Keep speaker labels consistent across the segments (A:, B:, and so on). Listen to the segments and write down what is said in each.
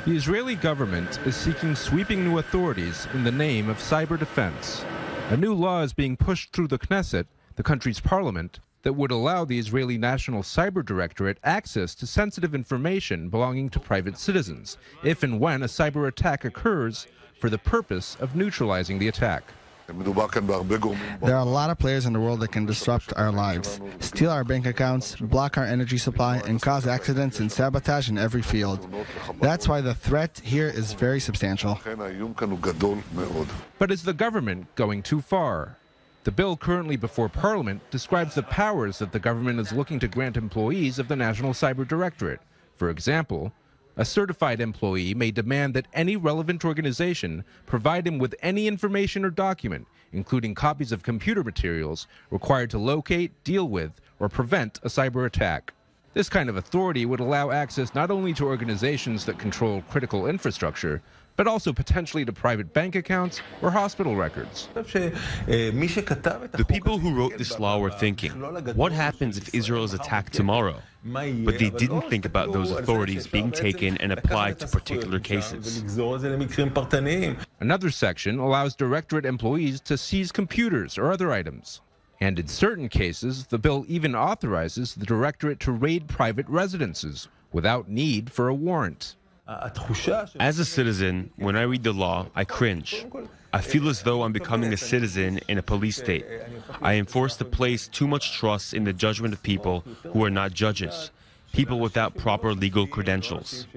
A: The Israeli government is seeking sweeping new authorities in the name of cyber defense. A new law is being pushed through the Knesset, the country's parliament, that would allow the Israeli National Cyber Directorate access to sensitive information belonging to private citizens, if and when a cyber attack occurs, for the purpose of neutralizing the attack.
B: There are a lot of players in the world that can disrupt our lives, steal our bank accounts, block our energy supply, and cause accidents and sabotage in every field. That's why the threat here is very substantial.
A: But is the government going too far? The bill currently before Parliament describes the powers that the government is looking to grant employees of the National Cyber Directorate. For example, a certified employee may demand that any relevant organization provide him with any information or document, including copies of computer materials required to locate, deal with, or prevent a cyber attack. This kind of authority would allow access not only to organizations that control critical infrastructure, but also potentially to private bank accounts or hospital records.
C: The people who wrote this law were thinking, what happens if Israel is attacked tomorrow? But they didn't think about those authorities being taken and applied to particular cases.
A: Another section allows directorate employees to seize computers or other items. And in certain cases, the bill even authorizes the directorate to raid private residences without need for a warrant.
C: As a citizen, when I read the law, I cringe. I feel as though I'm becoming a citizen in a police state. I am forced to place too much trust in the judgment of people who are not judges, people without proper legal credentials.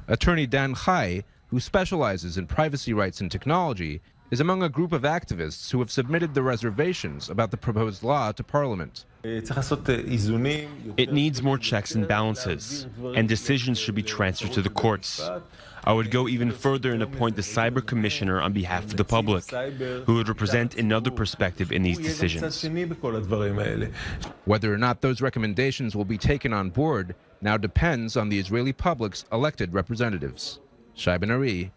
A: Attorney Dan Chai, who specializes in privacy rights and technology, is among a group of activists who have submitted their reservations about the proposed law to Parliament.
C: It needs more checks and balances, and decisions should be transferred to the courts. I would go even further and appoint the Cyber Commissioner on behalf of the public, who would represent another perspective in these decisions.
A: Whether or not those recommendations will be taken on board now depends on the Israeli public's elected representatives. Shai Ben-Ari,